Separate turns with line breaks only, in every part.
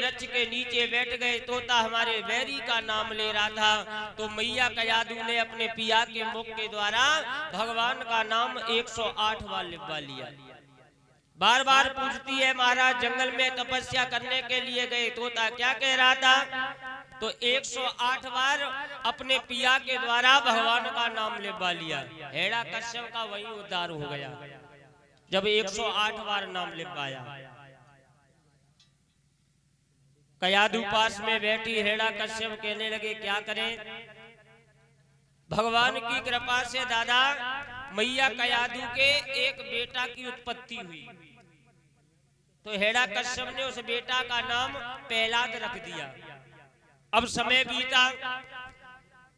वृक्ष के नीचे बैठ गए। तोता हमारे बैरी का नाम ले रहा था, तो मैया कयादू ने अपने पिया के मुख के द्वारा भगवान का नाम 108 बार लिखवा लिया। बार बार पूछती है, महाराज जंगल में तपस्या करने के लिए गए, तोता क्या कह रहा था? तो 108 बार अपने पिया के द्वारा भगवान का नाम लिखवा लिया। हेड़ा कश्यप का वही उद्धार हो गया जब 108 बार नाम लिखवाया। कयादू पास में बैठी, हेड़ा कश्यप कहने लगे क्या करें? भगवान की कृपा से दादा मैया कयादू के एक बेटा की उत्पत्ति हुई, तो हेड़ा कश्यप ने उस बेटा का नाम प्रहलाद रख दिया। अब समय बीता,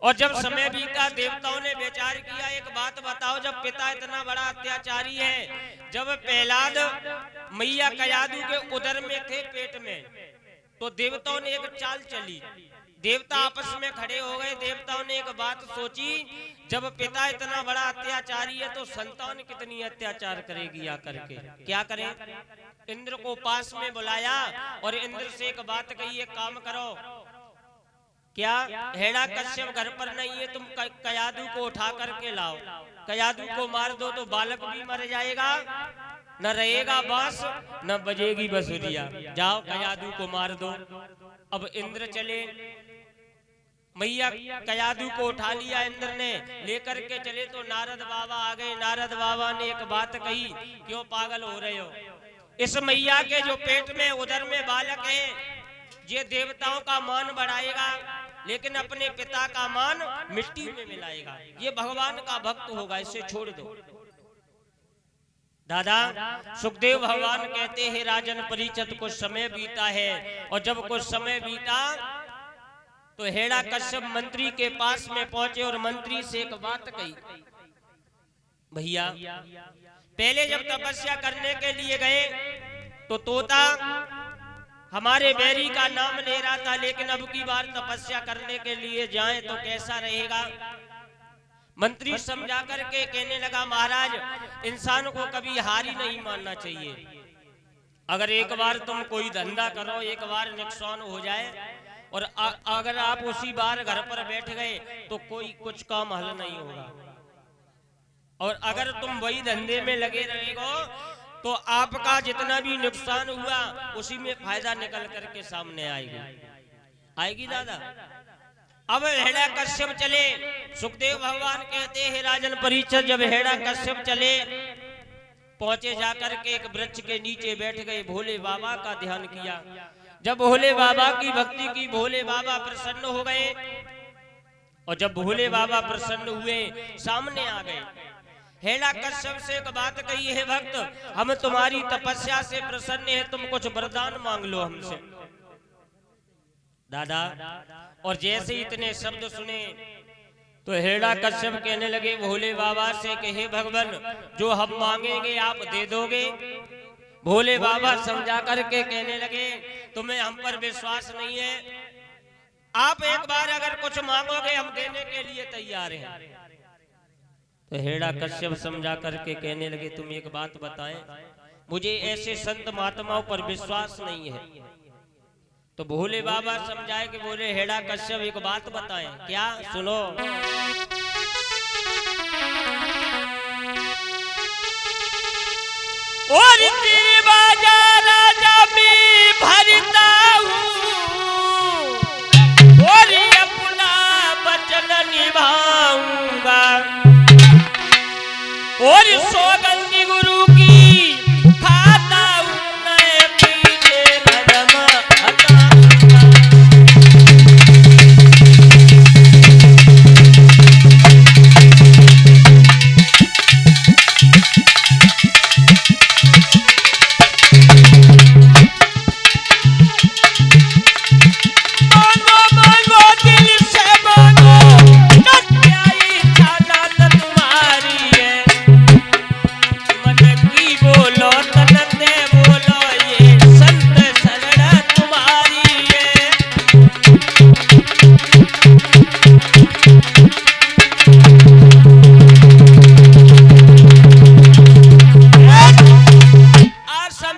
और जब समय बीता देवताओं ने विचार किया, एक बात बताओ, जब पिता इतना बड़ा अत्याचारी है, जब प्रहलाद मैया कयादू के उदर में थे पेट में, तो देवताओं ने एक चाल चली। देवता आपस में खड़े हो गए। देवताओं ने एक बात सोची, जब पिता इतना बड़ा अत्याचारी है तो संतान कितनी अत्याचार करेगी आकर के, क्या करें? इंद्र को पास में बुलाया और इंद्र से एक बात कही, एक काम करो, क्या हेड़ा कश्यप घर पर नहीं है, तुम कयादू को उठा करके लाओ, कयादू को मार दो तो बालक भी मर जाएगा, न रहेगा बांस न बजेगी बंसुरिया, जाओ कयादू को मार दो। अब इंद्र चले, मैया कयादू को उठा लिया इंद्र ने, लेकर के चले तो नारद बाबा आ गए। नारद बाबा ने एक बात कही, क्यों पागल हो रहे हो? इस मैया के जो पेट में उदर में बालक है, ये देवताओं का मान बढ़ाएगा, लेकिन अपने पिता का मान मिट्टी में मिलाएगा। ये भगवान का भक्त होगा, इसे छोड़ दो। दादा सुखदेव भगवान कहते हैं, राजन परीक्षित कुछ समय बीता है, और जब कुछ समय बीता तो हेड़ा कश्यप मंत्री के पास में पहुंचे और मंत्री से एक बात कही, भैया पहले जब तपस्या करने के लिए गए तो तोता हमारे बैरी का नाम ले रहा था, लेकिन अब की बार तपस्या करने के लिए जाएं तो कैसा रहेगा? मंत्री समझा करके कहने लगा, महाराज इंसान को कभी हारी नहीं मानना चाहिए। अगर एक बार तुम कोई धंधा करो, एक बार नुकसान हो जाए, और अगर आप उसी बार घर पर बैठ गए तो कोई कुछ काम हल नहीं होगा, और अगर तुम वही धंधे में लगे रहेगो तो आपका जितना भी नुकसान हुआ उसी में फायदा निकल करके सामने आएगी दादा। अब हेड़ा कश्यप चले, सुखदेव भगवान कहते हैं, राजन परीक्षित जब हेड़ा कश्यप चले, पहुंचे जाकर के एक वृक्ष के नीचे बैठ गए, भोले बाबा का ध्यान किया। जब भोले बाबा की भक्ति की, भोले बाबा प्रसन्न हो गए, और जब भोले बाबा प्रसन्न हुए सामने आ गए। हेड़ा कश्यप से एक बात कही है, भक्त हम तुम्हारी तपस्या से प्रसन्न है, तुम कुछ वरदान मांग लो हमसे। दादा और जैसे इतने शब्द सुने तो हेड़ा कश्यप कहने लगे भोले बाबा से कि हे भगवान, जो हम मांगेंगे आप दे दोगे? भोले बाबा समझा करके कहने लगे, तुम्हें हम पर विश्वास नहीं है, आप एक बार अगर कुछ मांगोगे हम देने के लिए तैयार हैं। तो हेड़ा कश्यप समझा करके कहने लगे, तुम एक बात बताएं, मुझे ऐसे संत महात्माओं पर विश्वास नहीं है। तो भोले बाबा समझाए कि बोले हेड़ा कश्यप एक बात बताएं, क्या? सुनो। और तेरे बाजा राजा में भरता